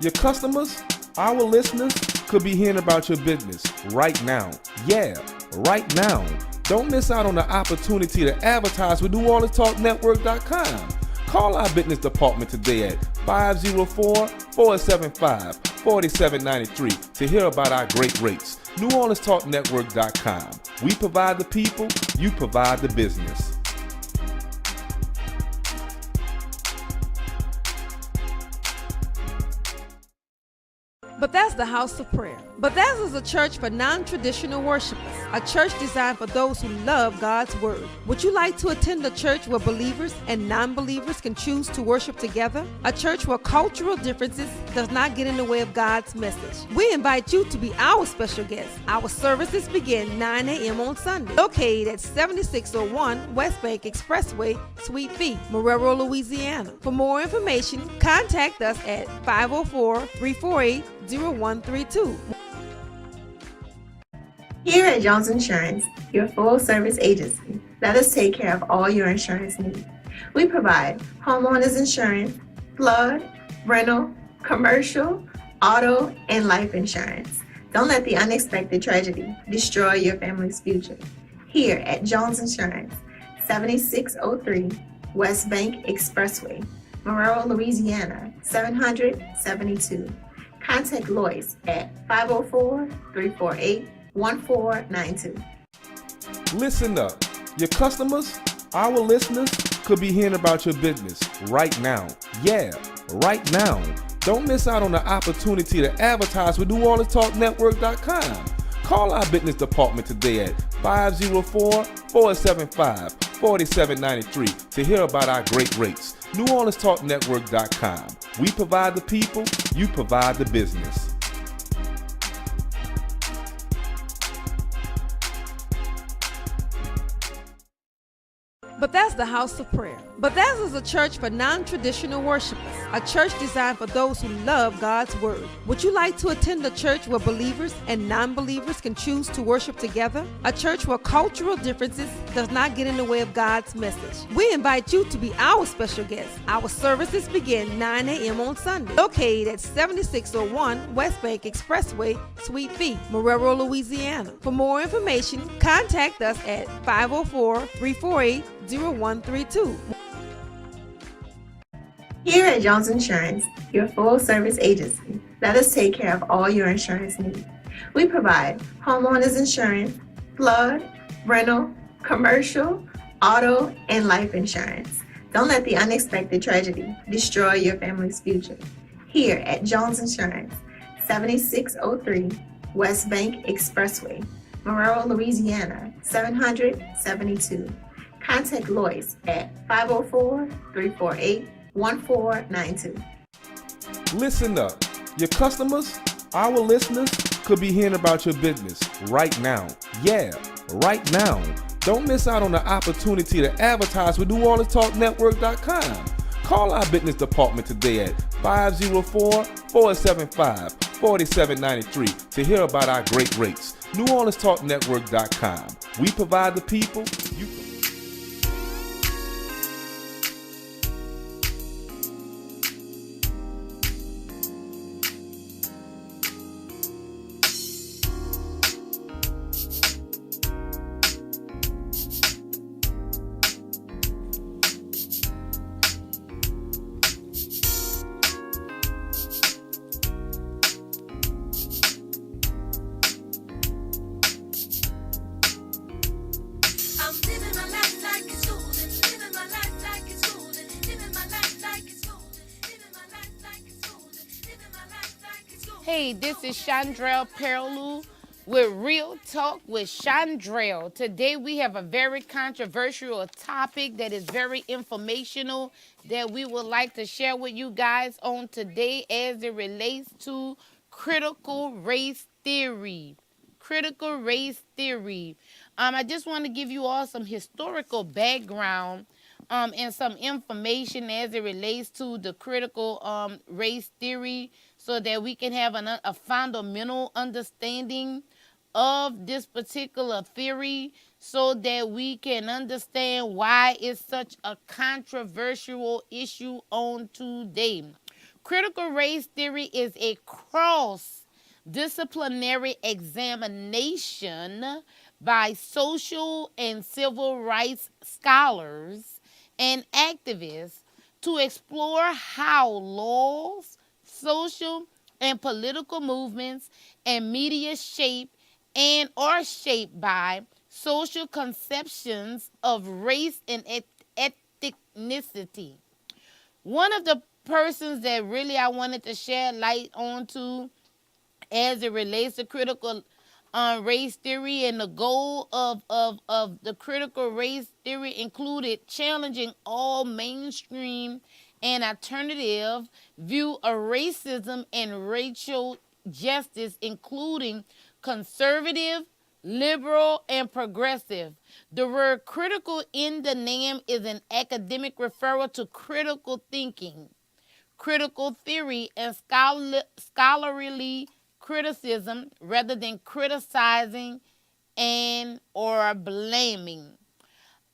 Your customers, our listeners, could be hearing about your business right now. Yeah, right now. Don't miss out on the opportunity to advertise with NewOrleansTalkNetwork.com. Call our business department today at 504-475-4793 to hear about our great rates. NewOrleansTalkNetwork.com. We provide the people, you provide the business. Bethesda House of Prayer. Bethesda is a church for non-traditional worshipers, a church designed for those who love God's Word. Would you like to attend a church where believers and non-believers can choose to worship together? A church where cultural differences does not get in the way of God's message. We invite you to be our special guest. Our services begin 9 a.m. on Sunday, located at 7601 West Bank Expressway, Suite B, Marrero, Louisiana. For more information, contact us at 504-348-0132. Here at Jones Insurance, your full-service agency, let us take care of all your insurance needs. We provide homeowners insurance, flood, rental, commercial, auto, and life insurance. Don't let the unexpected tragedy destroy your family's future. Here at Jones Insurance, 7603 West Bank Expressway, Marrero, Louisiana, 772. Contact Lois at 504-348-1492. Listen up. Your customers, our listeners, could be hearing about your business right now. Yeah, right now. Don't miss out on the opportunity to advertise with NewOrleansTalkNetwork.com. Call our business department today at 504-475-4793 to hear about our great rates. NewOrleansTalkNetwork.com. We provide the people, you provide the business. Bethesda House of Prayer. Bethesda is a church for non-traditional worshipers, a church designed for those who love God's Word. Would you like to attend a church where believers and non-believers can choose to worship together? A church where cultural differences does not get in the way of God's message. We invite you to be our special guest. Our services begin 9 a.m. on Sunday, located at 7601 West Bank Expressway, Suite B, Marrero, Louisiana. For more information, contact us at 504-348-0132. Here at Jones Insurance, your full-service agency, let us take care of all your insurance needs. We provide homeowners insurance, flood, rental, commercial, auto, and life insurance. Don't let the unexpected tragedy destroy your family's future. Here at Jones Insurance, 7603 West Bank Expressway, Marrero, Louisiana, 772. Contact Lois at 504-348-1492. Listen up. Your customers, our listeners, could be hearing about your business right now. Yeah, right now. Don't miss out on the opportunity to advertise with NewOrleansTalkNetwork.com. Call our business department today at 504-475-4793 to hear about our great rates. NewOrleansTalkNetwork.com. We provide the people, you provide. Hey, this is Shondrell Perrilloux with Real Talk with Shondrell. Today we have a very controversial topic that is very informational that we would like to share with you guys on today as it relates to critical race theory. Critical race theory. I just want to give you all some historical background and some information as it relates to the critical race theory so that we can have a fundamental understanding of this particular theory so that we can understand why it's such a controversial issue on today. Critical race theory is a cross-disciplinary examination by social and civil rights scholars and activists to explore how laws, social and political movements, and media shape and are shaped by social conceptions of race and ethnicity. One of the persons that really I wanted to shed light on to as it relates to critical race theory, and the goal of the critical race theory included challenging all mainstream and alternative view of racism and racial justice, including conservative, liberal, and progressive. The word critical in the name is an academic referral to critical thinking, critical theory, and scholarly criticism rather than criticizing and or blaming.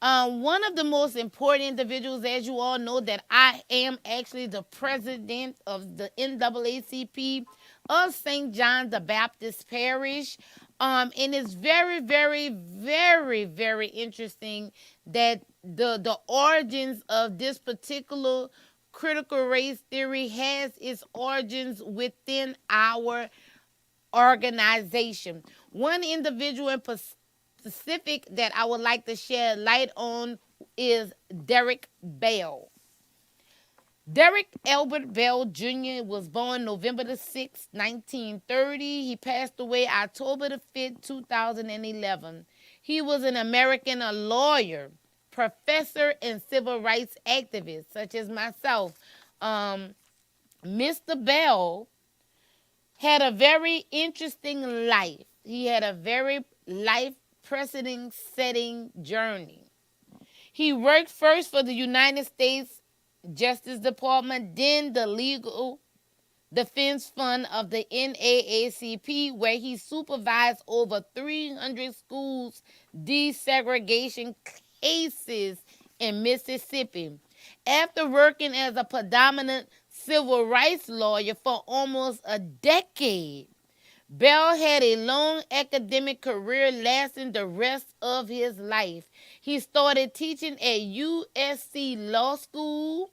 One of the most important individuals, as you all know, that I am actually the president of the NAACP of St. John the Baptist Parish. And it's very, very, very, very interesting that the origins of this particular critical race theory has its origins within our organization. One individual in specific that I would like to shed light on is Derek Bell. Derek Albert Bell Jr. was born November the 6th, 1930. He passed away October the 5th, 2011. He was an American, a lawyer, professor, and civil rights activist, such as myself. Mr. Bell had a very interesting life. He had a very life precedent setting journey. He worked first for the United States Justice Department, then the Legal Defense Fund of the NAACP, where he supervised over 300 schools desegregation cases in Mississippi. After working as a predominant civil rights lawyer for almost a decade, Bell had a long academic career lasting the rest of his life. He started teaching at USC Law School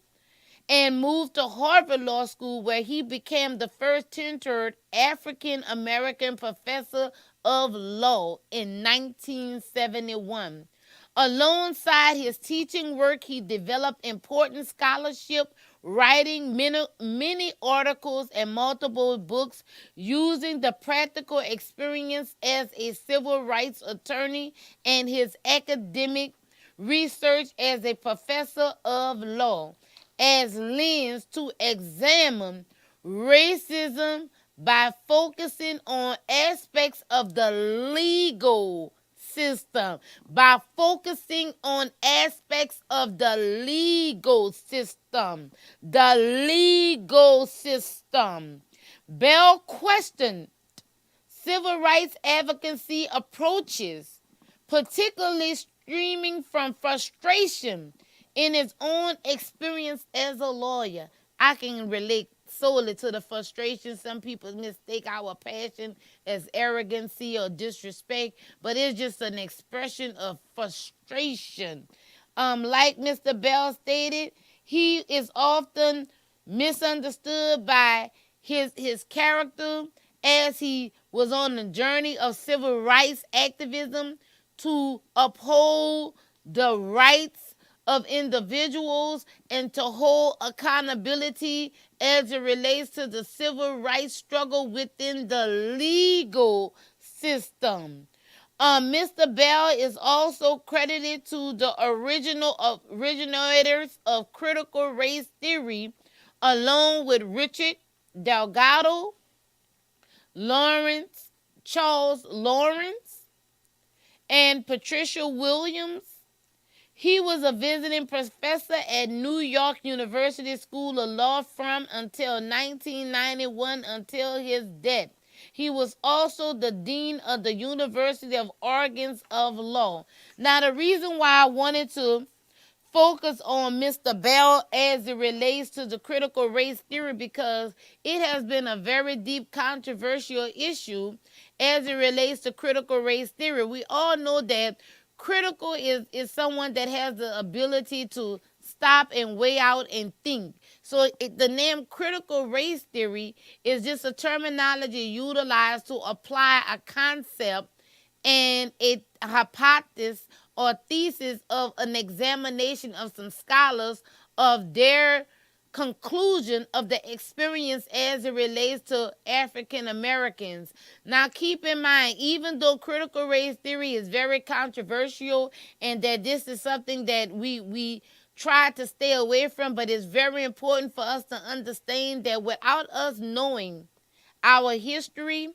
and moved to Harvard Law School, where he became the first tenured African American professor of law in 1971. Alongside his teaching work, he developed important scholarship, writing many articles and multiple books, using the practical experience as a civil rights attorney and his academic research as a professor of law as lens to examine racism by focusing on aspects of the legal system. By focusing on aspects of the legal system. The legal system. Bell questioned civil rights advocacy approaches, particularly stemming from frustration in his own experience as a lawyer. I can relate solely to the frustration. Some people mistake our passion as arrogancy or disrespect, but it's just an expression of frustration. Like Mr. Bell stated, he is often misunderstood by his character as he was on the journey of civil rights activism to uphold the rights of individuals and to hold accountability as it relates to the civil rights struggle within the legal system. Mr. Bell is also credited to the originators of critical race theory, along with Richard Delgado, Charles Lawrence, and Patricia Williams. He was a visiting professor at New York University School of Law from until 1991 until his death. He was also the dean of the University of Oregon of Law. Now, the reason why I wanted to focus on Mr. Bell as it relates to the critical race theory because it has been a very deep controversial issue as it relates to critical race theory. We all know that critical is someone that has the ability to stop and weigh out and think. So the name critical race theory is just a terminology utilized to apply a concept and a hypothesis or thesis of an examination of some scholars of their conclusion of the experience as it relates to African Americans. Now keep in mind, even though critical race theory is very controversial and that this is something that we try to stay away from, but it's very important for us to understand that without us knowing our history,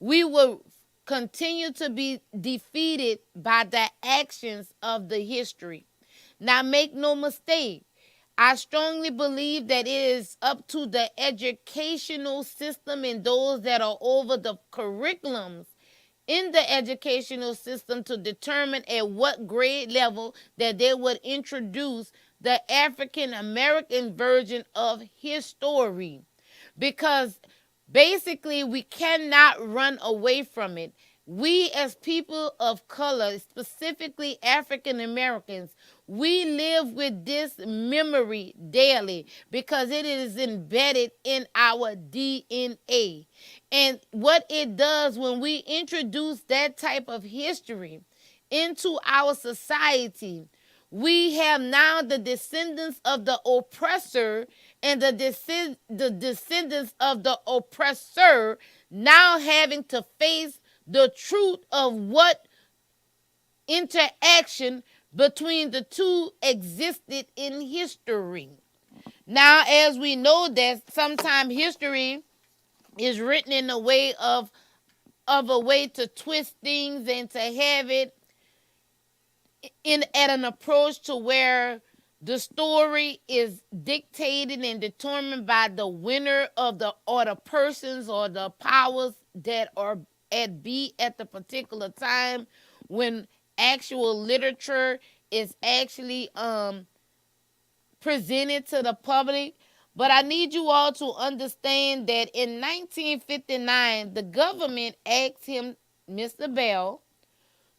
we will continue to be defeated by the actions of the history. Now, make no mistake, I strongly believe that it is up to the educational system and those that are over the curriculums in the educational system to determine at what grade level that they would introduce the African American version of history. Because basically, we cannot run away from it. We as people of color, specifically African Americans, we live with this memory daily because it is embedded in our DNA. And what it does when we introduce that type of history into our society, we have now the descendants of the oppressor and the descendants of the oppressor now having to face the truth of what interaction between the two existed in history. Now, as we know that sometimes history is written in a way of a way to twist things and to have it in at an approach to where the story is dictated and determined by the winner of the or the persons or the powers that are at be at the particular time when actual literature is actually presented to the public. But I need you all to understand that in 1959, the government asked him, Mr. Bell,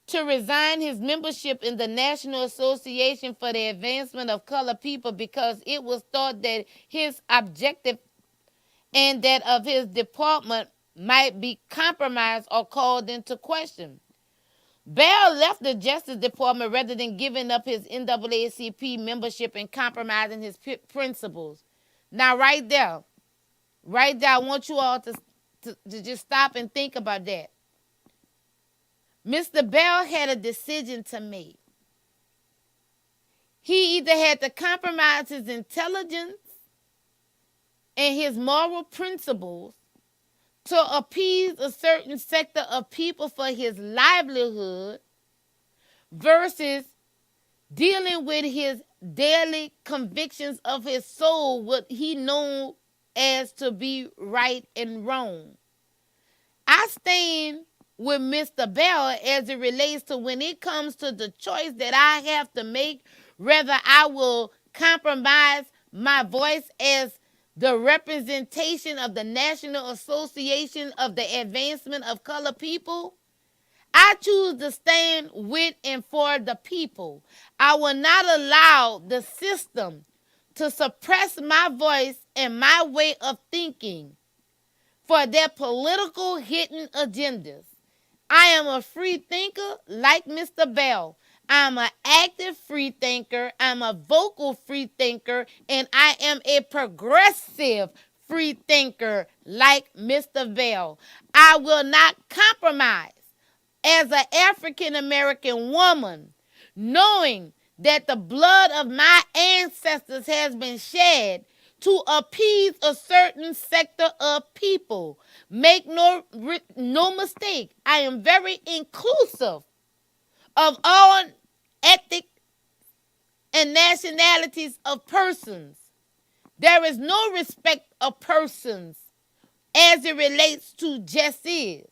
to resign his membership in the National Association for the Advancement of Colored People because it was thought that his objective and that of his department might be compromised or called into question. Bell left the Justice Department rather than giving up his NAACP membership and compromising his principles. Now, right there, I want you all to just stop and think about that. Mr. Bell had a decision to make. He either had to compromise his intelligence and his moral principles to appease a certain sector of people for his livelihood versus dealing with his daily convictions of his soul, what he knows as to be right and wrong. I stand with Mr. Bell as it relates to when it comes to the choice that I have to make, whether I will compromise my voice as the representation of the National Association of the Advancement of Colored People. I choose to stand with and for the people. I will not allow the system to suppress my voice and my way of thinking for their political hidden agendas. I am a free thinker like Mr. Bell. I'm an active free thinker. I'm a vocal free thinker. And I am a progressive free thinker like Mr. Bell. I will not compromise as an African American woman, knowing that the blood of my ancestors has been shed to appease a certain sector of people. Make no mistake, I am very inclusive of all ethnic and nationalities of persons. There is no respect of persons as it relates to just is.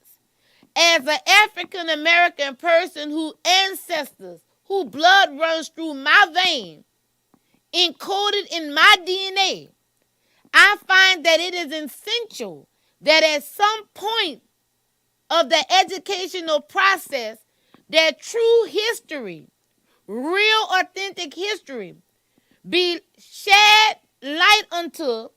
As an African American person whose ancestors, whose blood runs through my vein, encoded in my DNA, I find that it is essential that at some point of the educational process, that true history, real authentic history, be shed light unto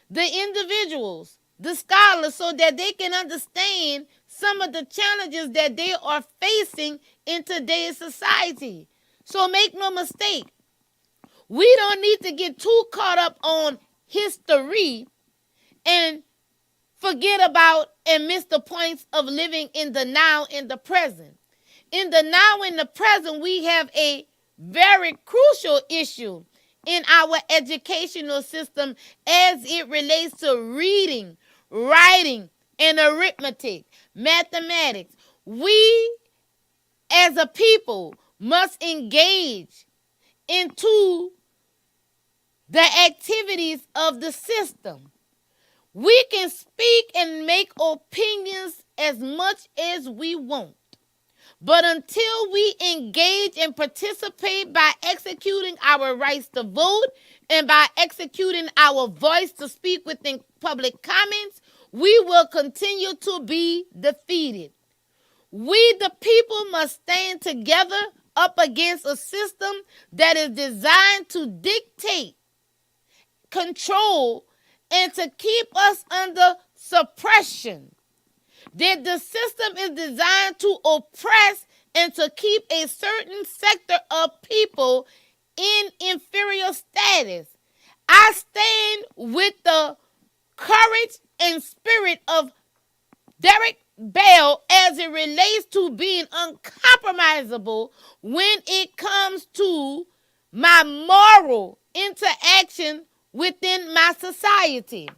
the individuals, the scholars, so that they can understand some of the challenges that they are facing in today's society. So make no mistake, we don't need to get too caught up on history and forget about and miss the points of living in the now and the present. In the now and the present, we have a very crucial issue in our educational system as it relates to reading, writing, and arithmetic, mathematics. We as a people must engage into the activities of the system. We can speak and make opinions as much as we want. But until we engage and participate by executing our rights to vote and by executing our voice to speak within public comments, we will continue to be defeated. We, the people, must stand together up against a system that is designed to dictate, control, and to keep us under suppression. That the system is designed to oppress and to keep a certain sector of people in inferior status. I stand with the courage and spirit of Derek Bell as it relates to being uncompromisable when it comes to my moral interaction within my society.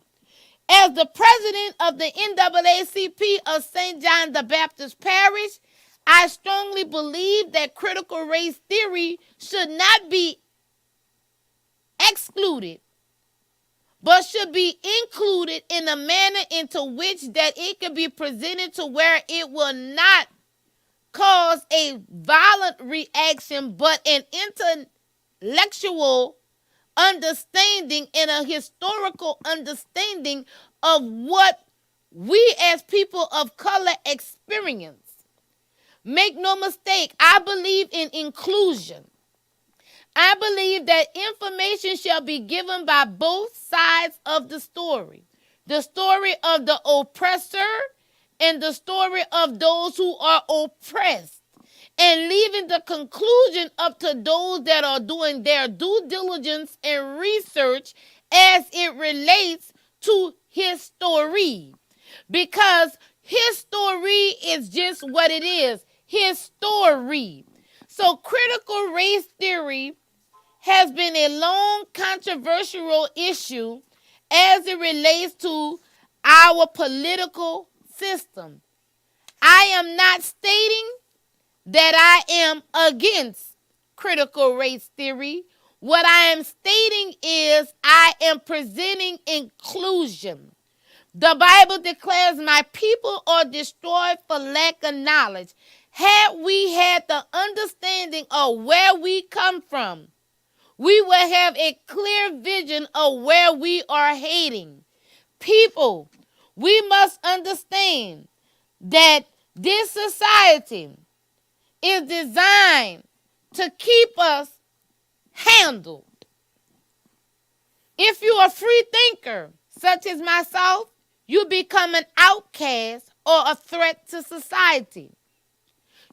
As the president of the NAACP of St. John the Baptist Parish, I strongly believe that critical race theory should not be excluded, but should be included in a manner into which that it can be presented to where it will not cause a violent reaction, but an intellectual understanding and a historical understanding of what we as people of color experience. Make no mistake, I believe in inclusion. I believe that information shall be given by both sides of the story of the oppressor and the story of those who are oppressed, and leaving the conclusion up to those that are doing their due diligence and research as it relates to history. Because history is just what it is, history. So critical race theory has been a long controversial issue as it relates to our political system. I am not stating that I am against critical race theory. What I am stating is I am presenting inclusion. The Bible declares my people are destroyed for lack of knowledge. Had we had the understanding of where we come from, we will have a clear vision of where we are heading. People, we must understand that this society is designed to keep us handled. If you're a free thinker, such as myself, you become an outcast or a threat to society.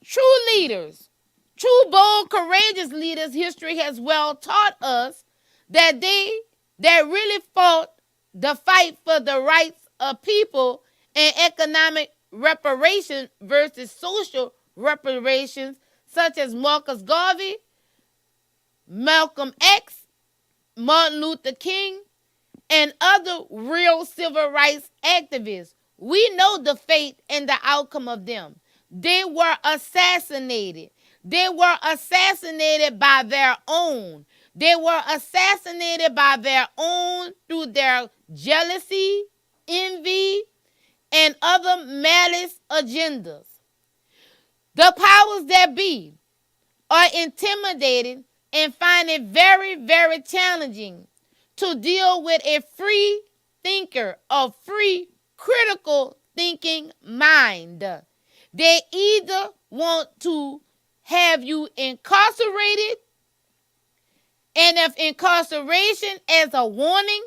True leaders, true, bold, courageous leaders, history has well taught us that that really fought the fight for the rights of people and economic reparation versus social reparations, such as Marcus Garvey, Malcolm X, Martin Luther King, and other real civil rights activists. We know the fate and the outcome of them. They were assassinated. They were assassinated by their own. They were assassinated by their own through their jealousy, envy, and other malice agendas. The powers that be are intimidated and find it very, very challenging to deal with a free thinker, a free critical thinking mind. They either want to have you incarcerated, and if incarceration as a warning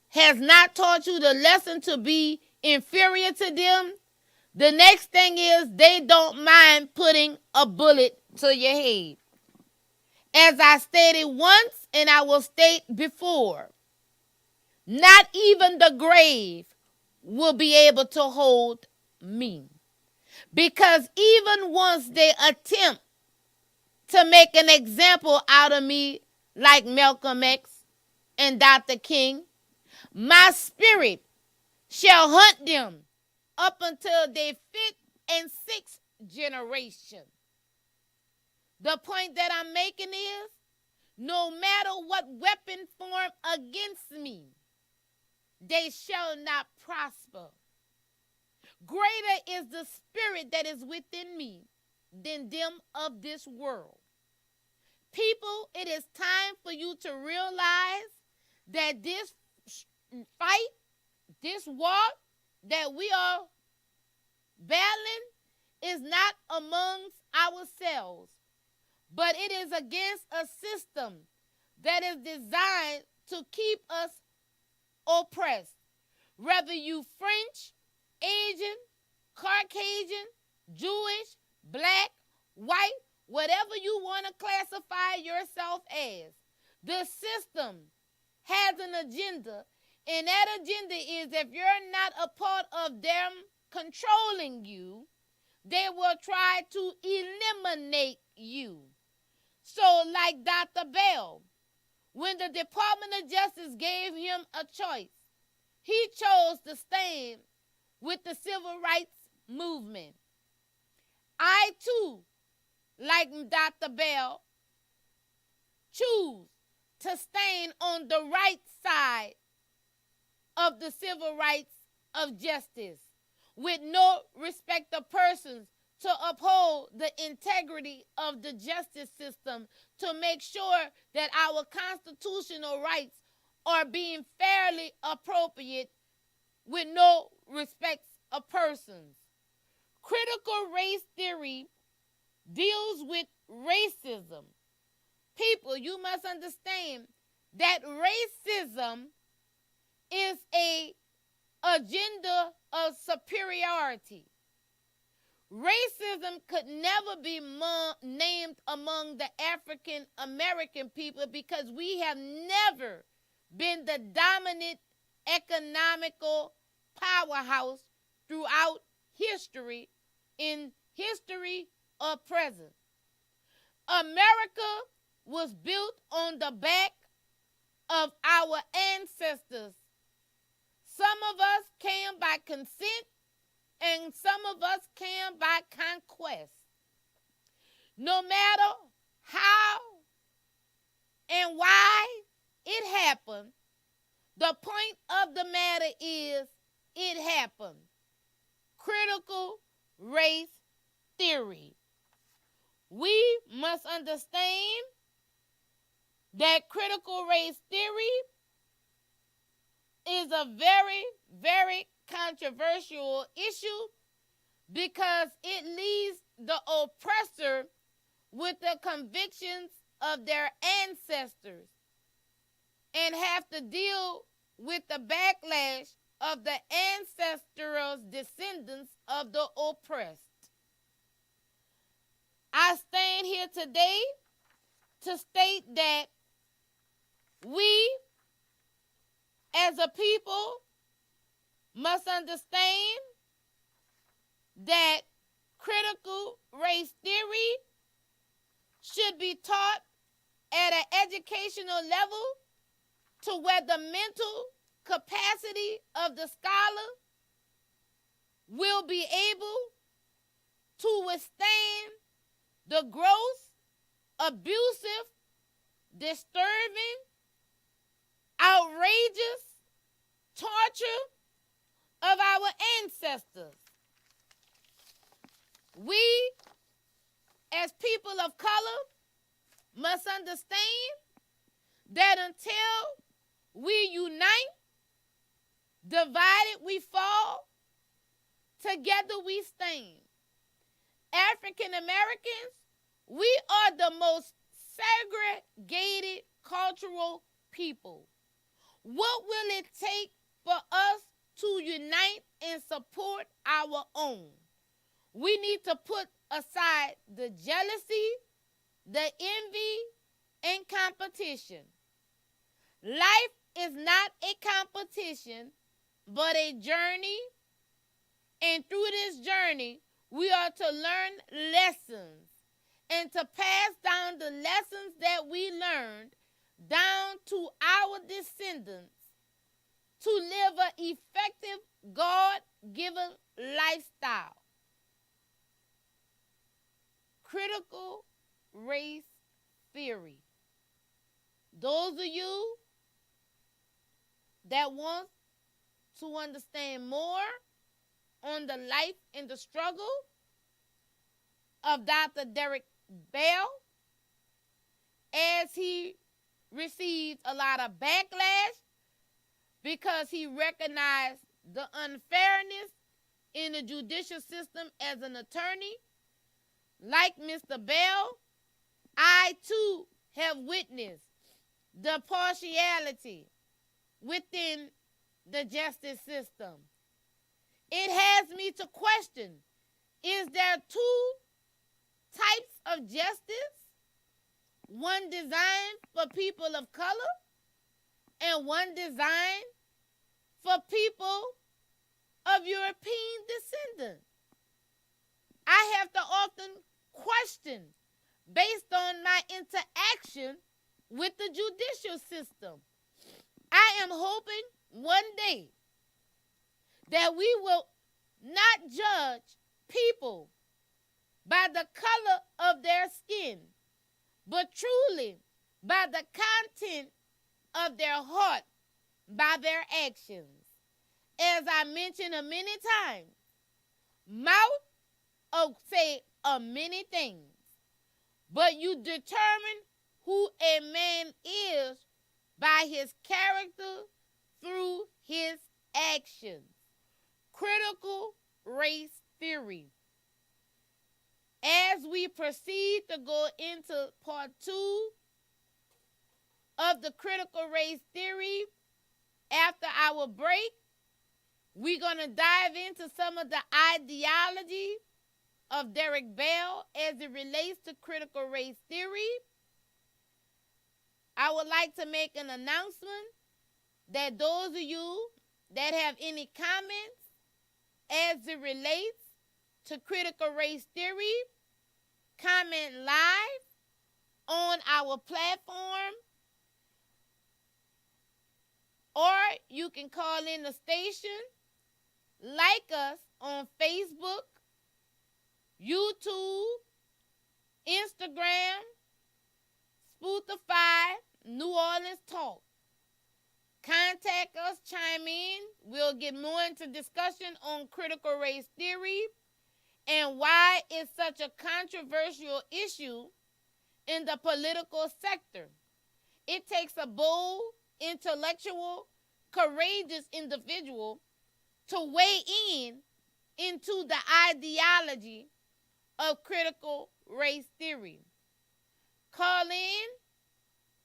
has not taught you the lesson to be inferior to them, the next thing is they don't mind putting a bullet to your head. As I stated once and I will state before, not even the grave will be able to hold me. Because even once they attempt to make an example out of me, like Malcolm X and Dr. King, my spirit shall hunt them up until they fifth and sixth generation. The point that I'm making is, no matter what weapon form against me, they shall not prosper. Greater is the spirit that is within me than them of this world. People, it is time for you to realize that this fight, this war that we are battling is not amongst ourselves, but it is against a system that is designed to keep us oppressed. Whether you French, Asian, Caucasian, Jewish, black, white, whatever you want to classify yourself as, the system has an agenda, and that agenda is if you're not a part of them controlling you, they will try to eliminate you. So like Dr. Bell, when the Department of Justice gave him a choice, he chose to stand with the civil rights movement. I too, like Dr. Bell, choose to stand on the right side of the civil rights of justice with no respect of persons, to uphold the integrity of the justice system, to make sure that our constitutional rights are being fairly appropriate with no respect of persons. Critical race theory deals with racism. People, you must understand that racism is an agenda of superiority. Racism could never be named among the African American people because we have never been the dominant economical powerhouse throughout history, in history or present. America was built on the back of our ancestors. Some of us came by consent, and some of us came by conquest. No matter how and why it happened, the point of the matter is it happened. Critical race theory. We must understand that critical race theory is a very, very controversial issue because it leaves the oppressor with the convictions of their ancestors and have to deal with the backlash of the ancestral descendants of the oppressed. I stand here today to state that we as a people must understand that critical race theory should be taught at an educational level to where the mental capacity of the scholar will be able to withstand the gross, abusive, disturbing, outrageous torture of our ancestors. We, as people of color, must understand that until we unite, divided we fall, together we stand. African Americans, we are the most segregated cultural people. What will it take for us to unite and support our own? We need to put aside the jealousy, the envy, and competition. Life is not a competition, but a journey. And through this journey, we are to learn lessons and to pass down the lessons that we learned down to our descendants to live an effective God-given lifestyle. Critical race theory. Those of you that want to understand more on the life and the struggle of Dr. Derek Bell, as he received a lot of backlash because he recognized the unfairness in the judicial system as an attorney. Like Mr. Bell, I too have witnessed the partiality within the justice system. It has me to question, is there two types of justice? One designed for people of color and one designed for people of European descent. I have to often question based on my interaction with the judicial system. I am hoping one day that we will not judge people by the color of their skin, but truly by the content of their heart, by their actions. As I mentioned many times, mouth say many things, but you determine who a man is by his character through his actions. Critical race theory. As we proceed to go into part 2 of the critical race theory, after our break, we're going to dive into some of the ideology of Derek Bell as it relates to critical race theory. I would like to make an announcement that those of you that have any comments as it relates to critical race theory, comment live on our platform, or you can call in the station, like us on Facebook, YouTube, Instagram, Spotify, New Orleans Talk. Contact us, chime in. We'll get more into discussion on critical race theory and why it's such a controversial issue in the political sector. It takes a bold, intellectual, courageous individual to weigh into the ideology of critical race theory. Call in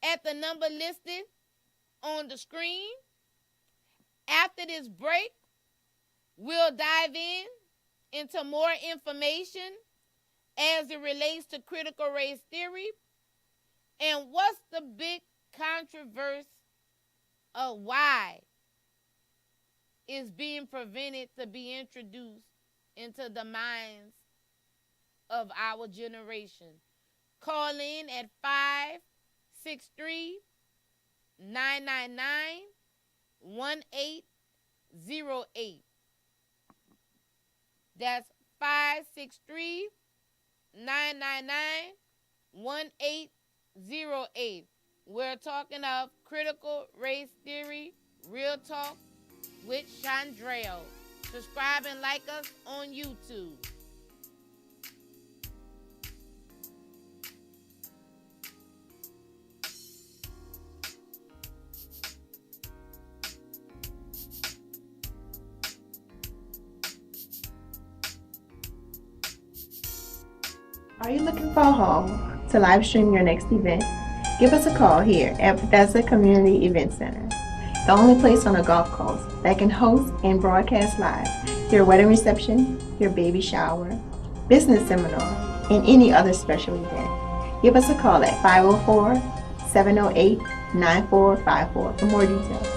at the number listed on the screen. After this break, we'll dive into more information as it relates to critical race theory and what's the big controversy of why it's being prevented to be introduced into the minds of our generation. Call in at 563-999-1808. That's 563-999-1808. We're talking of critical race theory, real talk with Shondrell. Subscribe and like us on YouTube. Are you looking for a hall to live stream your next event? Give us a call here at Bethesda Community Event Center, the only place on a golf course that can host and broadcast live your wedding reception, your baby shower, business seminar, and any other special event. Give us a call at 504-708-9454 for more details.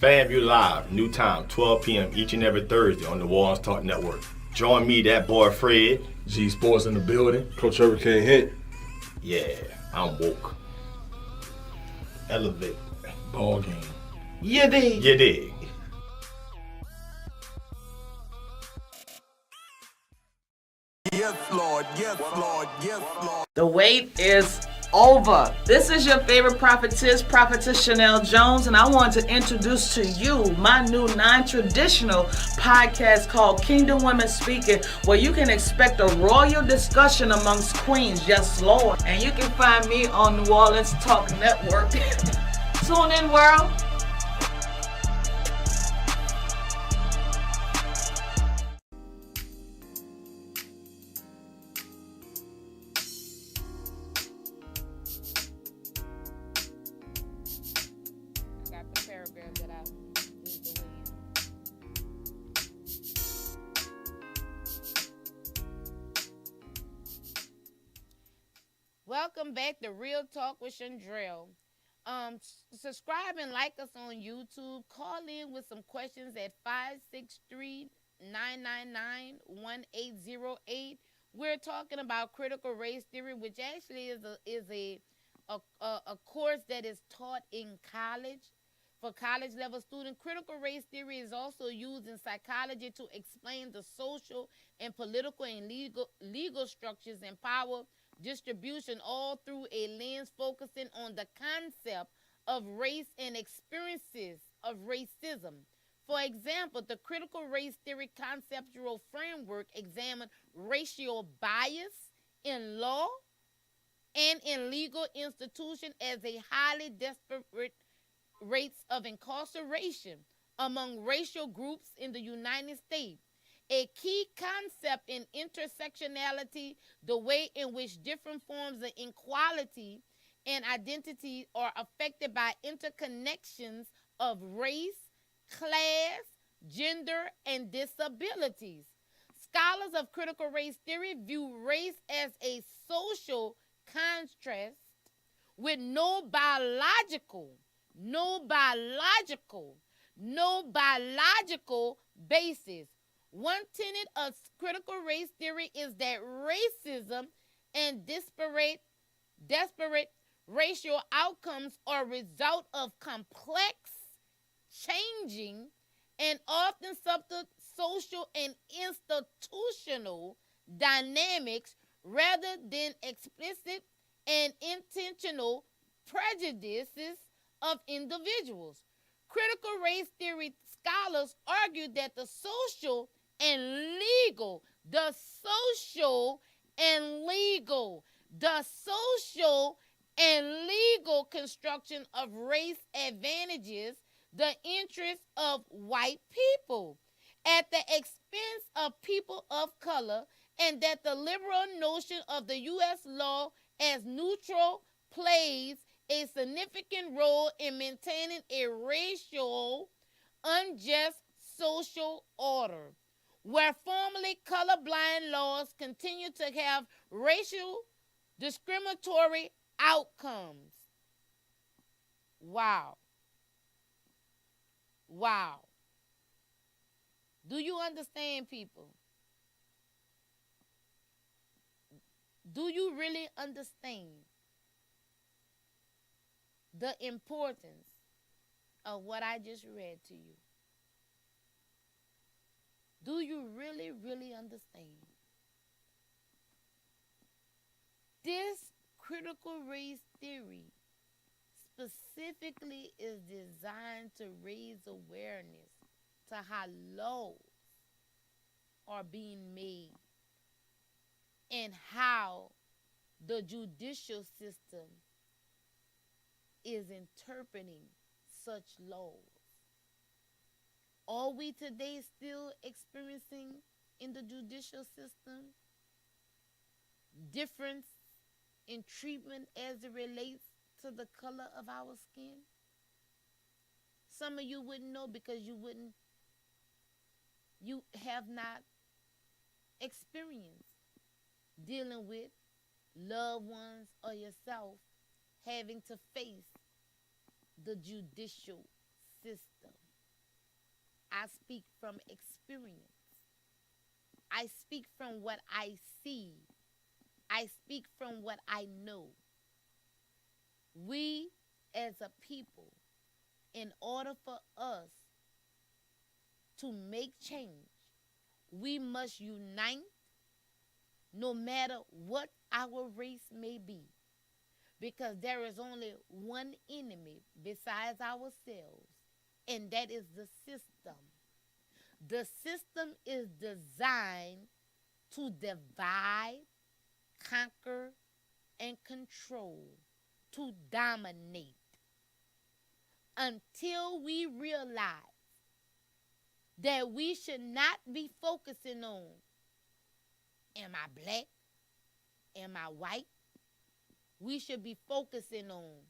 FanView Live, new time, 12 p.m. each and every Thursday on the Wallens Talk Network. Join me, that boy Fred. G Sports in the building. Coach Trevor can't hit. Yeah, I'm woke. Elevate. Ball game. You dig? You dig. Yes, Lord. Yes, Lord. Yes, Lord. The wait is over. This is your favorite prophetess Chanel Jones, and I want to introduce to you my new non-traditional podcast called Kingdom Women Speaking, where you can expect a royal discussion amongst queens. Yes, Lord. And you can find me on New Orleans Talk Network. Tune in, world. Welcome back to Real Talk with Shondrell. Subscribe and like us on YouTube. Call in with some questions at 563-999-1808. We're talking about critical race theory, which actually is a course that is taught in college. For college level students, critical race theory is also used in psychology to explain the social and political and legal structures and power distribution, all through a lens focusing on the concept of race and experiences of racism. For example, the critical race theory conceptual framework examines racial bias in law and in legal institutions as a highly disparate rates of incarceration among racial groups in the United States. A key concept in intersectionality, the way in which different forms of inequality and identity are affected by interconnections of race, class, gender, and disabilities. Scholars of critical race theory view race as a social contrast with no biological basis. One tenet of critical race theory is that racism and disparate racial outcomes are a result of complex, changing, and often subtle social and institutional dynamics rather than explicit and intentional prejudices of individuals. Critical race theory scholars argue that the social and legal construction of race advantages the interests of white people at the expense of people of color, and that the liberal notion of the U.S. law as neutral plays a significant role in maintaining a racial, unjust social order, where formerly colorblind laws continue to have racial discriminatory outcomes. Wow. Do you understand, people? Do you really understand the importance of what I just read to you? Do you really, really understand? This critical race theory specifically is designed to raise awareness to how laws are being made and how the judicial system is interpreting such laws. Are we today still experiencing in the judicial system difference in treatment as it relates to the color of our skin? Some of you wouldn't know because you have not experienced dealing with loved ones or yourself having to face the judicial system. I speak from experience. I speak from what I see. I speak from what I know. We as a people, in order for us to make change, we must unite no matter what our race may be. Because there is only one enemy besides ourselves, and that is the system. The system is designed to divide, conquer, and control, to dominate. Until we realize that we should not be focusing on, am I black? Am I white? We should be focusing on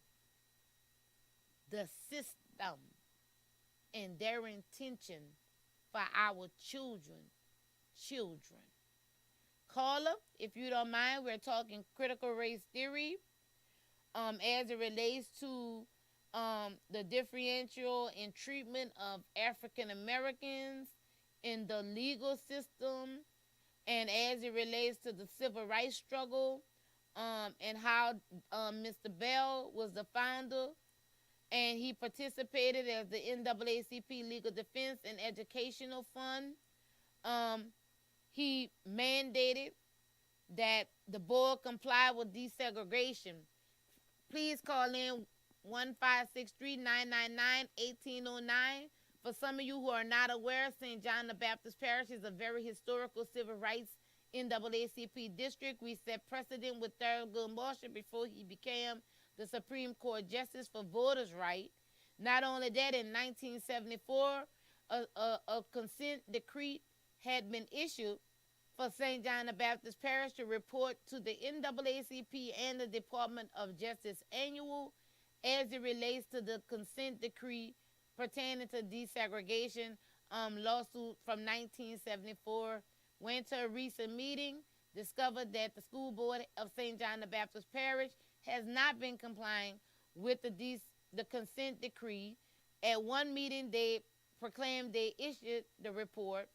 the system and their intention for our children. Caller, if you don't mind, we're talking critical race theory as it relates to the differential in treatment of African Americans in the legal system, and as it relates to the civil rights struggle, and how Mr. Bell was the founder, and he participated as the NAACP Legal Defense and Educational Fund. He mandated that the board comply with desegregation. Please call in 1-563-999-1809. For some of you who are not aware, St. John the Baptist Parish is a very historical civil rights NAACP district. We set precedent with Thurgood Marshall before he became the Supreme Court Justice for voters' right. Not only that, in 1974, a consent decree had been issued for St. John the Baptist Parish to report to the NAACP and the Department of Justice annual as it relates to the consent decree pertaining to desegregation lawsuit from 1974. Went to a recent meeting, discovered that the school board of St. John the Baptist Parish has not been complying with the consent decree. At one meeting, they proclaimed they issued the report.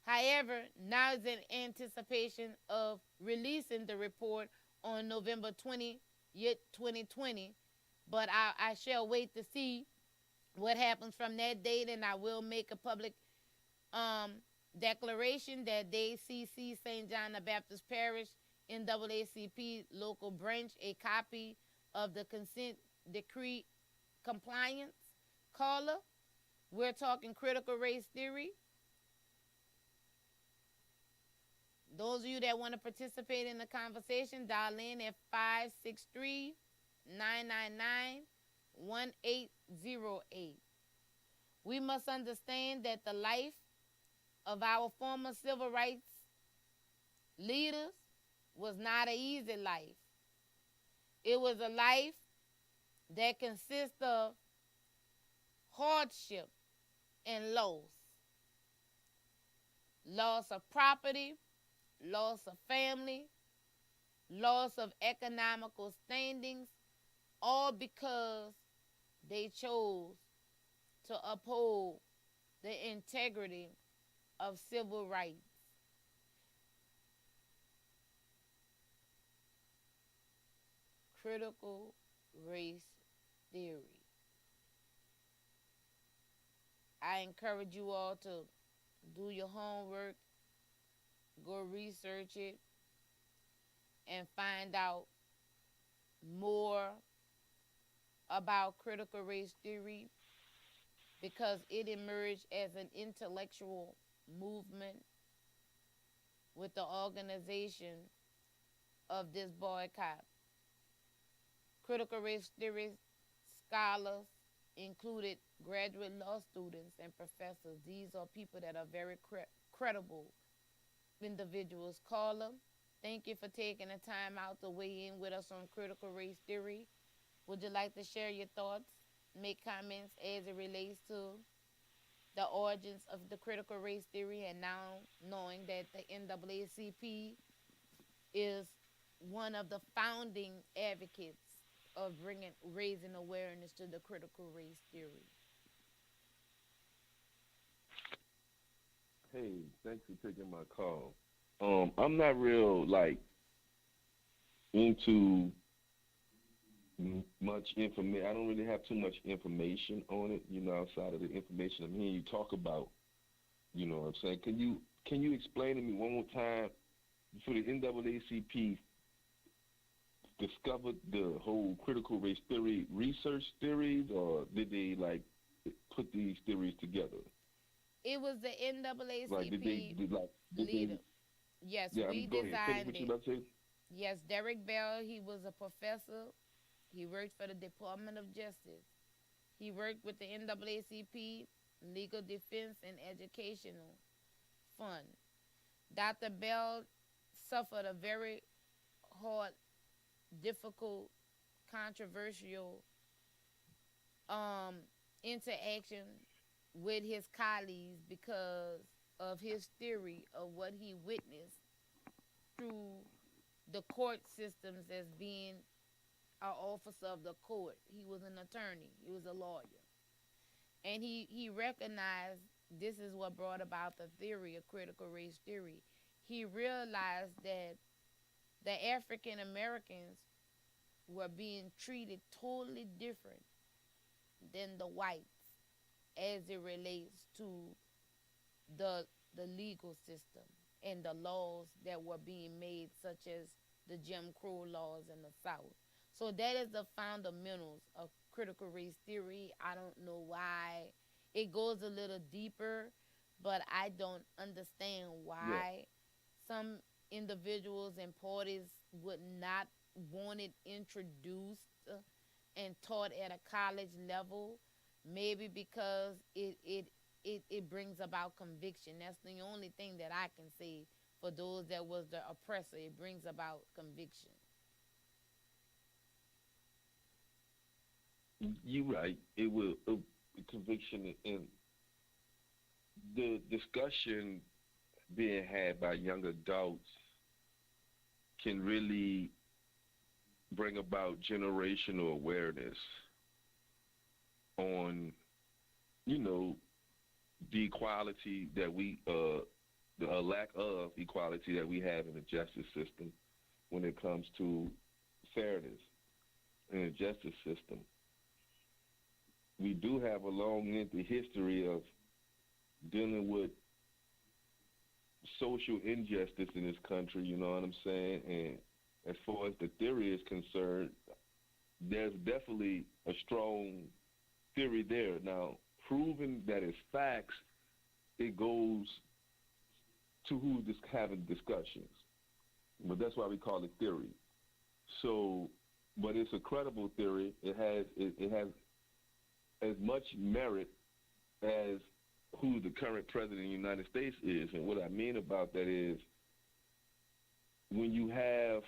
However, now is in anticipation of releasing the report on November 20th, 2020. But I shall wait to see what happens from that date, and I will make a public declaration that they CC St. John the Baptist Parish NAACP local branch a copy of the consent decree compliance. Caller, we're talking critical race theory. Those of you that want to participate in the conversation, dial in at 563-999-1808. We must understand that the life of our former civil rights leaders was not an easy life. It was a life that consists of hardship and loss. Loss of property, loss of family, loss of economical standings, all because they chose to uphold the integrity of civil rights. Critical race theory. I encourage you all to do your homework, go research it, and find out more about critical race theory, because it emerged as an intellectual movement with the organization of this boycott. Critical race theory scholars included graduate law students and professors. These are people that are very credible individuals. Caller, thank you for taking the time out to weigh in with us on critical race theory. Would you like to share your thoughts, make comments as it relates to the origins of the critical race theory, and now knowing that the NAACP is one of the founding advocates of raising awareness to the critical race theory? Hey, thanks for taking my call. I'm not real into much information. I don't really have too much information on it, outside of the information I'm hearing you talk about. You know what I'm saying? Can you explain to me one more time, for the NAACP discovered the whole critical race theory research theories, or did they put these theories together? It was the NAACP Did leader. they, Yes, yeah, we go ahead. Finish designed what you it. about to say. Yes, Derek Bell, he was a professor. He worked for the Department of Justice. He worked with the NAACP Legal Defense and Educational Fund. Dr. Bell suffered a very hard, difficult, controversial interaction with his colleagues because of his theory of what he witnessed through the court systems as being an officer of the court. He was an attorney. He was a lawyer. And he recognized this is what brought about the theory of critical race theory. He realized that the African Americans were being treated totally different than the whites as it relates to the legal system and the laws that were being made, such as the Jim Crow laws in the South. So that is the fundamentals of critical race theory. I don't know why it goes a little deeper, but I don't understand Yeah. why some individuals and parties would not want it introduced and taught at a college level. Maybe because it brings about conviction. That's the only thing that I can say for those that was the oppressor. It brings about conviction. You're right. It will conviction, and the discussion being had by young adults can really bring about generational awareness on, the equality that the lack of equality that we have in the justice system when it comes to fairness in the justice system. We do have a long, lengthy history of dealing with social injustice in this country, you know what I'm saying? And as far as the theory is concerned, there's definitely a strong theory there. Now, proving that it's facts, it goes to who's having discussions. But that's why we call it theory. So, but it's a credible theory. It has as much merit as who the current president of the United States is. And what I mean about that is, when you have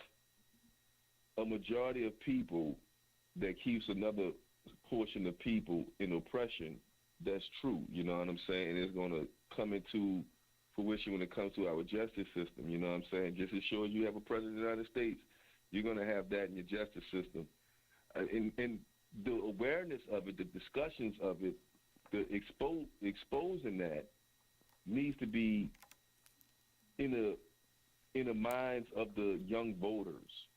a majority of people that keeps another portion of people in oppression, that's true, you know what I'm saying? And it's going to come into fruition when it comes to our justice system, you know what I'm saying? Just as sure as you have a president of the United States, you're going to have that in your justice system. And the awareness of it, the discussions of it, the exposing that needs to be in the minds of the young voters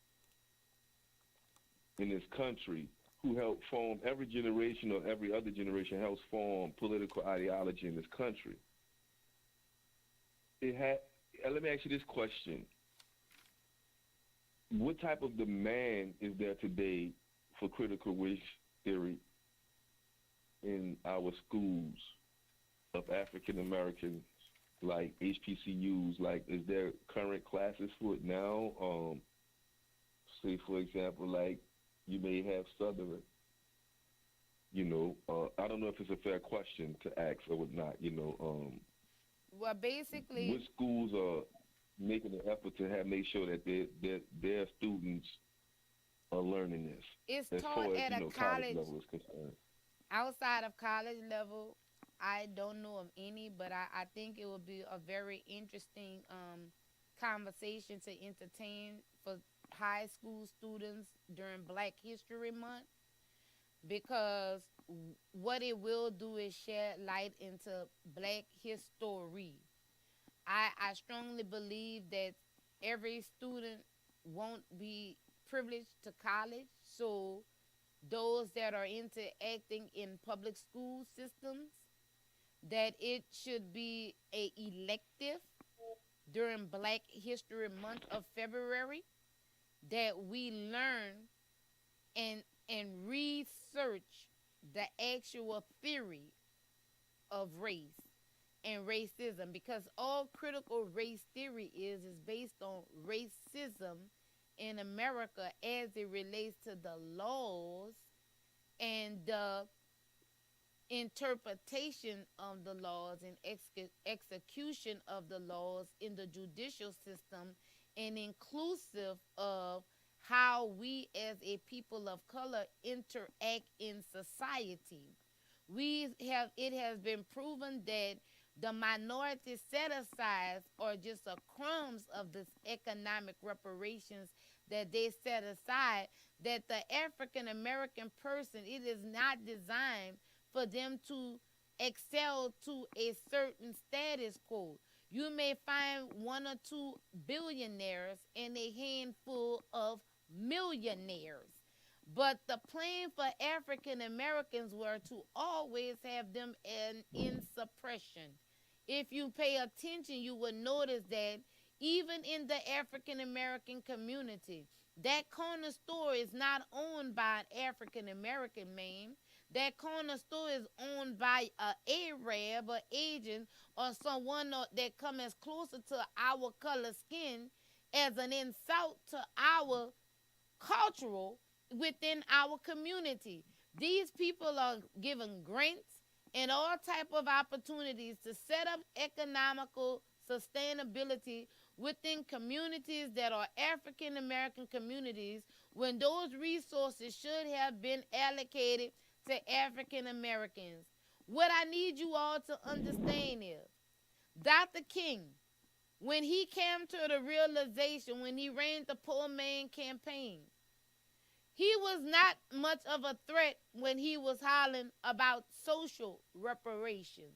in this country, who helped form every generation or every other generation helps form political ideology in this country. Let me ask you this question. What type of demand is there today for critical race theory in our schools of African Americans, like HBCUs? Like, is there current classes for it now? Say, for example, like you may have Southern I don't know if it's a fair question to ask or not. Well, basically, Which schools are making an effort to make sure that their students are learning this it's as taught far as at a college college. level is concerned? Outside of college level, I don't know of any, but I think it would be a very interesting conversation to entertain for high school students during Black History Month, because what it will do is shed light into Black history. I strongly believe that every student won't be privileged to college, so those that are interacting in public school systems, that it should be a elective during Black History Month of February, that we learn and research the actual theory of race and racism, because all critical race theory is based on racism in America as it relates to the laws and the interpretation of the laws and execution of the laws in the judicial system, and inclusive of how we as a people of color interact in society. It has been proven that the minority set asides are just a crumbs of this economic reparations that they set aside, that the African American person, it is not designed for them to excel to a certain status quo. You may find one or two billionaires and a handful of millionaires. But the plan for African Americans were to always have them in suppression. If you pay attention, you will notice that even in the African American community, that corner store is not owned by an African American man. That corner store is owned by a Arab or Asian or someone that comes as closer to our color skin as an insult to our cultural within our community. These people are given grants and all type of opportunities to set up economical sustainability within communities that are African American communities, when those resources should have been allocated to African Americans. What I need you all to understand is Dr. King, when he came to the realization, when he ran the Poor Man campaign, he was not much of a threat when he was hollering about social reparations.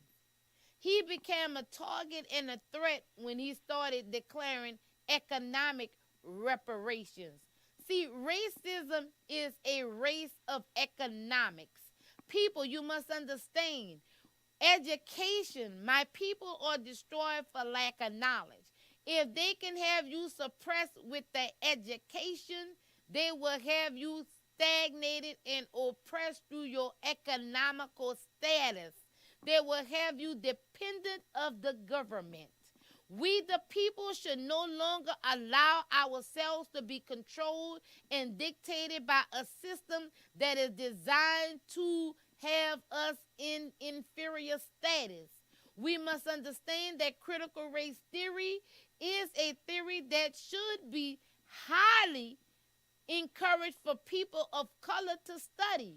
He became a target and a threat when he started declaring economic reparations. See, racism is a race of economics. People, you must understand, education, my people are destroyed for lack of knowledge. If they can have you suppressed with the education, they will have you stagnated and oppressed through your economical status. They will have you dependent of the government. We, the people, should no longer allow ourselves to be controlled and dictated by a system that is designed to have us in inferior status. We must understand that critical race theory is a theory that should be highly encouraged for people of color to study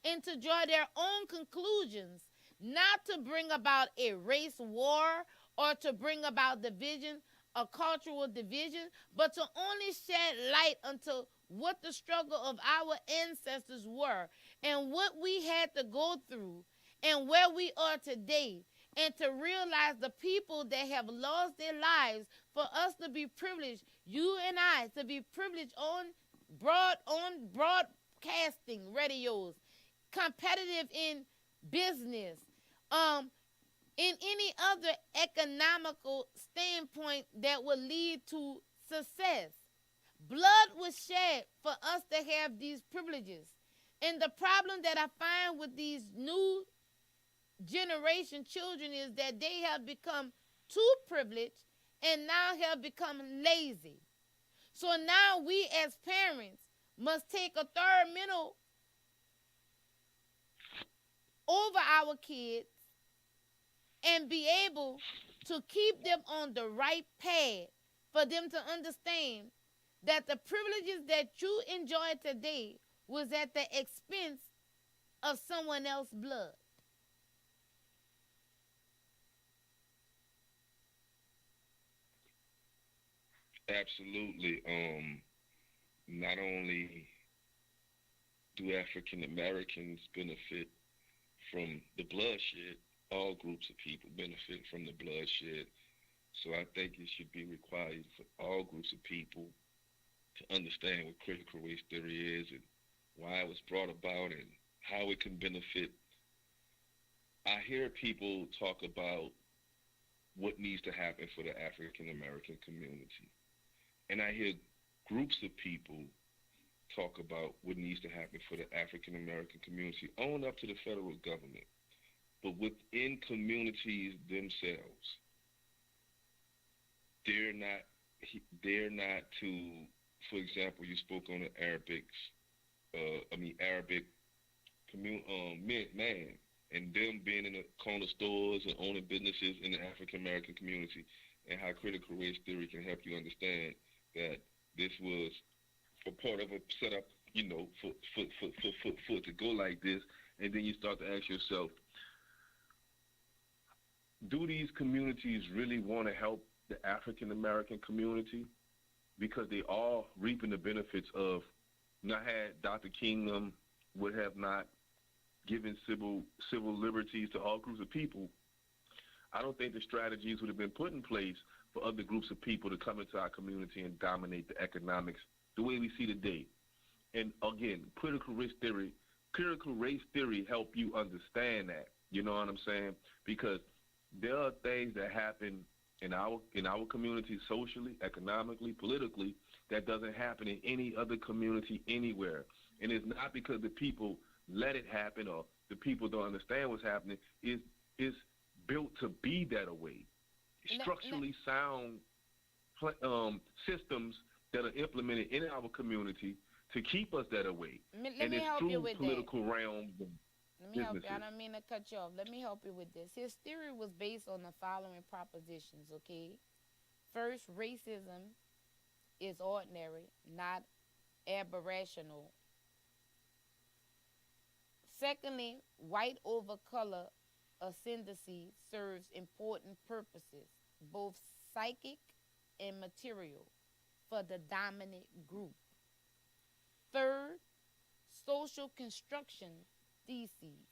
and to draw their own conclusions, not to bring about a race war or to bring about division, a cultural division, but to only shed light unto what the struggle of our ancestors were and what we had to go through and where we are today, and to realize the people that have lost their lives for us to be privileged, you and I, to be privileged on broadcasting radios, competitive in business, in any other economical standpoint that will lead to success. Blood was shed for us to have these privileges. And the problem that I find with these new generation children is that they have become too privileged and now have become lazy. So now we as parents must take a third mental over our kids and be able to keep them on the right path for them to understand that the privileges that you enjoy today was at the expense of someone else's blood. Absolutely. Not only do African Americans benefit from the bloodshed, all groups of people benefit from the bloodshed. So I think it should be required for all groups of people to understand what critical race theory is and why it was brought about and how it can benefit. I hear people talk about what needs to happen for the African American community. And I hear groups of people talk about what needs to happen for the African American community on up to the federal government. But within communities themselves, they're not to, for example, you spoke on the Arabic man, and them being in the corner stores and owning businesses in the African American community, and how critical race theory can help you understand that this was a part of a setup, for it to go like this. And then you start to ask yourself, do these communities really want to help the African American community? Because they are reaping the benefits of, not had Dr. King would have not given civil liberties to all groups of people, I don't think the strategies would have been put in place for other groups of people to come into our community and dominate the economics the way we see today. And again, critical race theory help you understand that. You know what I'm saying? Because there are things that happen in our community socially, economically, politically, that doesn't happen in any other community anywhere. And it's not because the people let it happen or the people don't understand what's happening. It's built to be that way. Structurally sound systems that are implemented in our community to keep us that way. Let me help you with political realms. Let me help you. I don't mean to cut you off. Let me help you with this. His theory was based on the following propositions, okay? First, racism is ordinary, not aberrational. Secondly, white over color ascendancy serves important purposes, both psychic and material, for the dominant group. Third, social construction theses.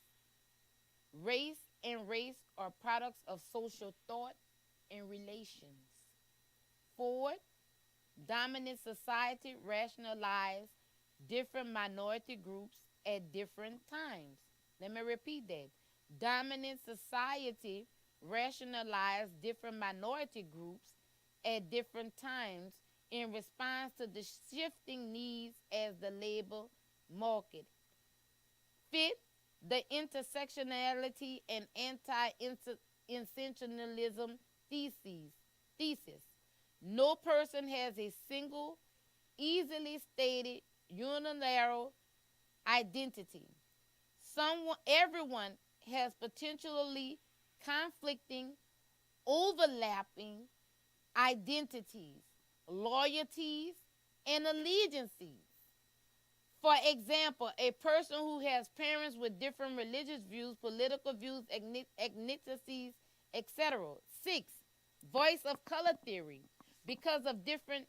Race and race are products of social thought and relations. Fourth, dominant society rationalize different minority groups at different times. Let me repeat that. Dominant society rationalize different minority groups at different times in response to the shifting needs as the labor market. Fifth, the intersectionality and anti-intentionalism thesis. No person has a single, easily stated, unilateral identity. Everyone has potentially conflicting, overlapping identities, loyalties, and allegiances. For example, a person who has parents with different religious views, political views, ethnicities, etc. 6. Voice of color theory. Because of different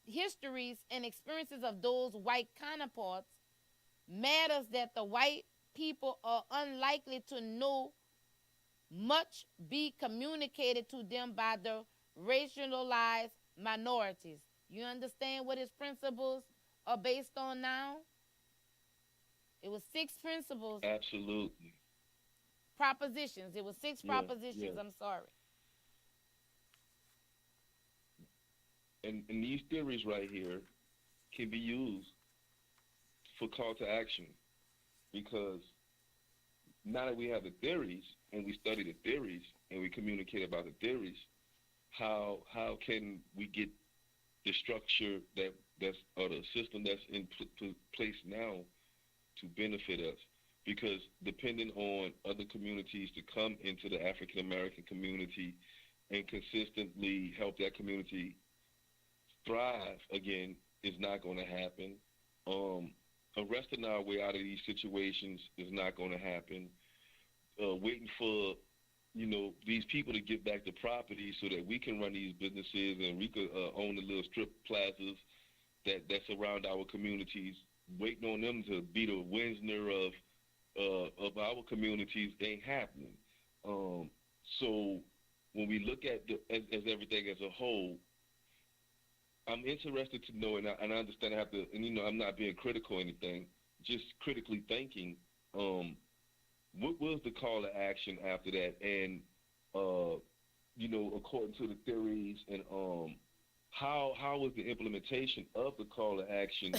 histories and experiences of those white counterparts, matters that the white people are unlikely to know much be communicated to them by the racialized minorities. You understand what his principles are based on now? It was 6 principles. Absolutely. Propositions. It was 6 propositions. I'm sorry. And these theories right here can be used for call to action, because now that we have the theories and we study the theories and we communicate about the theories, how can we get the structure or the system that's in place now to benefit us? because depending on other communities to come into the African American community and consistently help that community thrive again is not going to happen. Arresting our way out of these situations is not going to happen. Waiting for these people to give back the property so that we can run these businesses and we could own the little strip plazas that surround our communities. Waiting on them to be the Winsner of our communities ain't happening. So when we look at as everything as a whole, I'm interested to know, and I understand I have to, and I'm not being critical or anything, just critically thinking, what was the call to action after that? And, according to the theories, and how was the implementation of the call to action,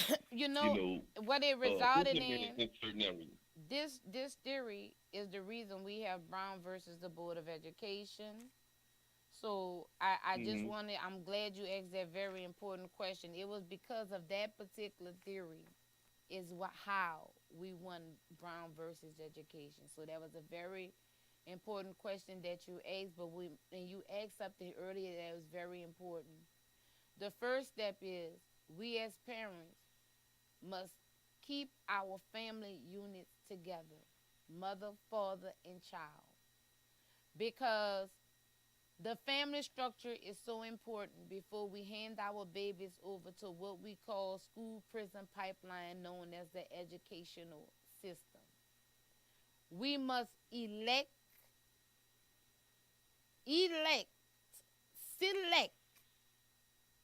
what it resulted in certain areas? This theory is the reason we have Brown versus the Board of Education. So I just wanted, I'm glad you asked that very important question. It was because of that particular theory is how we won Brown versus Education. So that was a very important question that you asked, and you asked something earlier that was very important. The first step is we as parents must keep our family units together, mother, father, and child, because the family structure is so important before we hand our babies over to what we call school prison pipeline, known as the educational system. We must select,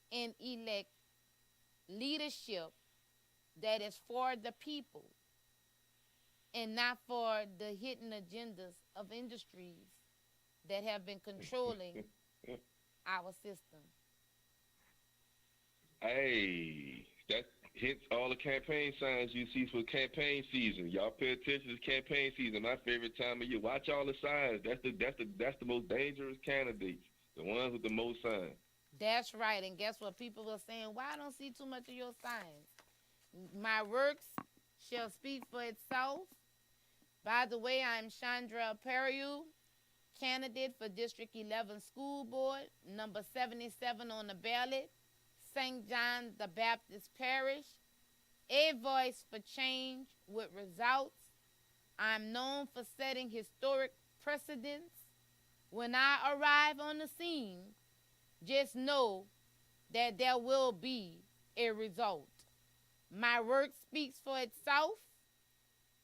and elect leadership that is for the people and not for the hidden agendas of industries that have been controlling our system. Hey, that hits all the campaign signs you see for campaign season. Y'all pay attention to campaign season. My favorite time of year. Watch all the signs. That's the most dangerous candidates. The ones with the most signs. That's right. And guess what? People were saying, "Why I don't see too much of your signs?" My works shall speak for itself. By the way, I'm Shondrell Perrilloux, candidate for District 11 School Board, number 77 on the ballot, St. John the Baptist Parish, a voice for change with results. I'm known for setting historic precedents. When I arrive on the scene, just know that there will be a result. My work speaks for itself.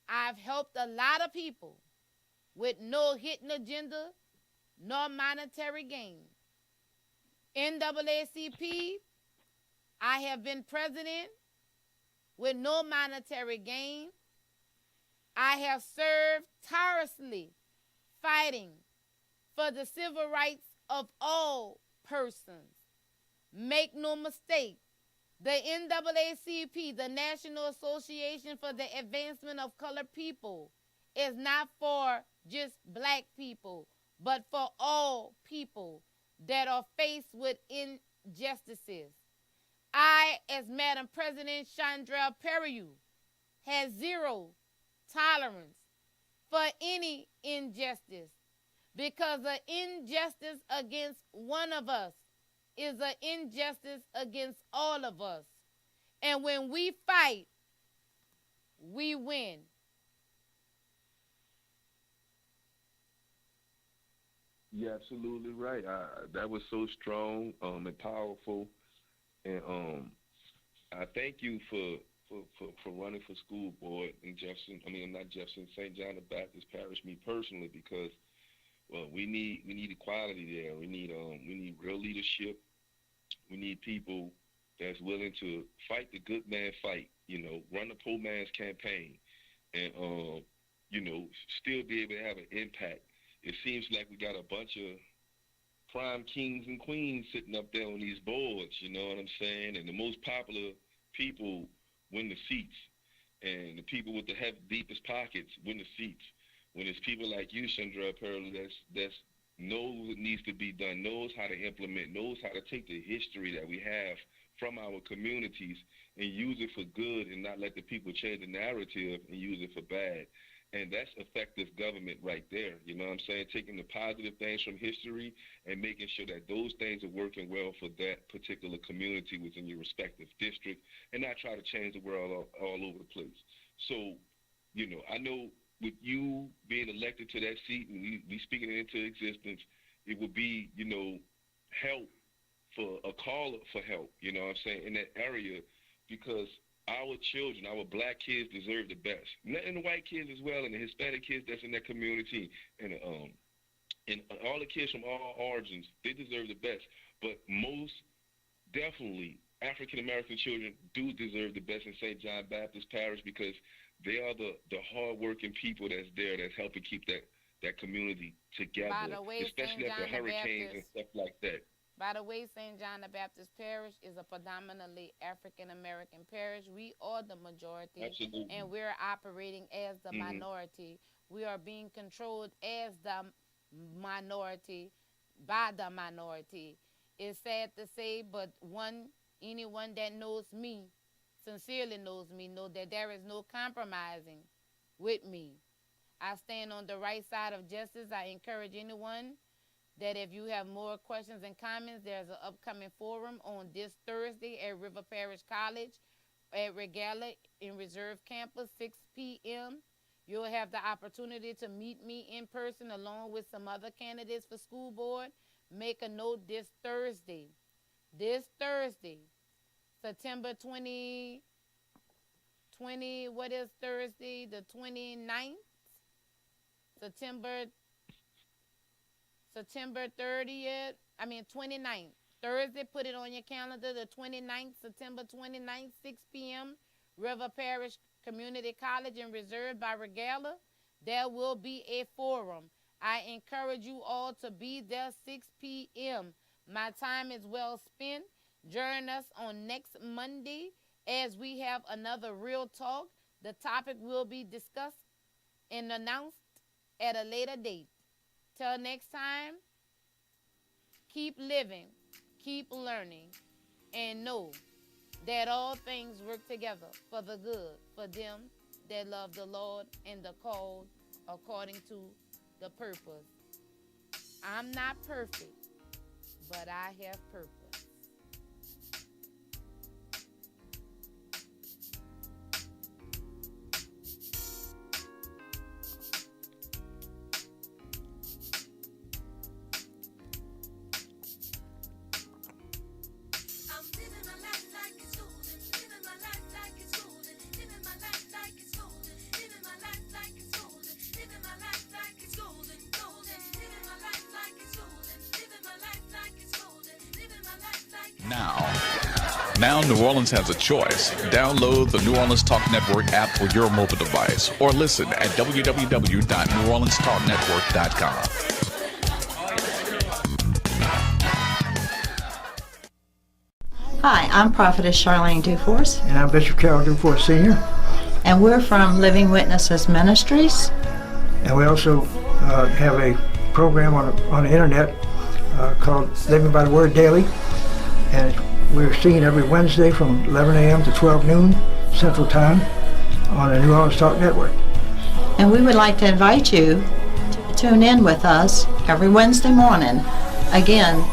I've helped a lot of people with no hidden agenda nor monetary gain. NAACP, I have been president with no monetary gain. I have served tirelessly fighting for the civil rights of all persons. Make no mistake, the NAACP, the National Association for the Advancement of Colored People, is not for just black people, but for all people that are faced with injustices. I, as Madam President Shondrell Perrilloux, has zero tolerance for any injustice, because an injustice against one of us is an injustice against all of us. And when we fight, we win. You're absolutely right. That was so strong and powerful. And I thank you for running for school board in St. John the Baptist Parish, me personally, because we need equality there. We need real leadership. We need people that's willing to fight the good man fight, run the poor man's campaign, and still be able to have an impact. It seems like we got a bunch of prime kings and queens sitting up there on these boards, you know what I'm saying? And the most popular people win the seats, and the people with the deepest pockets win the seats. When it's people like you, Shondrell Perrilloux, that's knows what needs to be done, knows how to implement, knows how to take the history that we have from our communities and use it for good, and not let the people change the narrative and use it for bad. And that's effective government right there. You know what I'm saying? Taking the positive things from history and making sure that those things are working well for that particular community within your respective district, and not try to change the world all over the place. So, you know, I know with you being elected to that seat and we speaking it into existence, it would be, you know, help for a call for help, you know what I'm saying, in that area, because our children, our black kids deserve the best. And the white kids as well, and the Hispanic kids that's in that community, and all the kids from all origins, they deserve the best. But most definitely, African-American children do deserve the best in St. John Baptist Parish, because they are the hard-working people that's there, that's helping keep that community together, By the way, especially after hurricanes and stuff like that. By the way, St. John the Baptist Parish is a predominantly African-American parish. We are the majority, Absolutely. And we're operating as the minority. We are being controlled as the minority by the minority. It's sad to say, but anyone that knows me, sincerely knows me, know that there is no compromising with me. I stand on the right side of justice. I encourage anyone that if you have more questions and comments, there's an upcoming forum on this Thursday at River Parish College at Regala in Reserve Campus, 6 p.m. You'll have the opportunity to meet me in person along with some other candidates for school board. Make a note this Thursday, September 20, what is Thursday? The 29th? September 29th. Thursday, put it on your calendar, the 29th, September 29th, 6 p.m., River Parish Community College in Reserve by Regala. There will be a forum. I encourage you all to be there 6 p.m. My time is well spent. Join us on next Monday as we have another Real Talk. The topic will be discussed and announced at a later date. Till next time, keep living, keep learning, and know that all things work together for the good for them that love the Lord and the called according to the purpose. I'm not perfect, but I have purpose. Now New Orleans has a choice. Download the New Orleans Talk Network app for your mobile device or listen at www.neworleanstalknetwork.com. Hi, I'm Prophetess Charlene Duforce. And I'm Bishop Carol Duforce Sr. And we're from Living Witnesses Ministries. And we also have a program on the internet called Living by the Word Daily. And we're seen every Wednesday from 11 a.m. to 12 noon Central Time on the New Orleans Talk Network. And we would like to invite you to tune in with us every Wednesday morning. Again,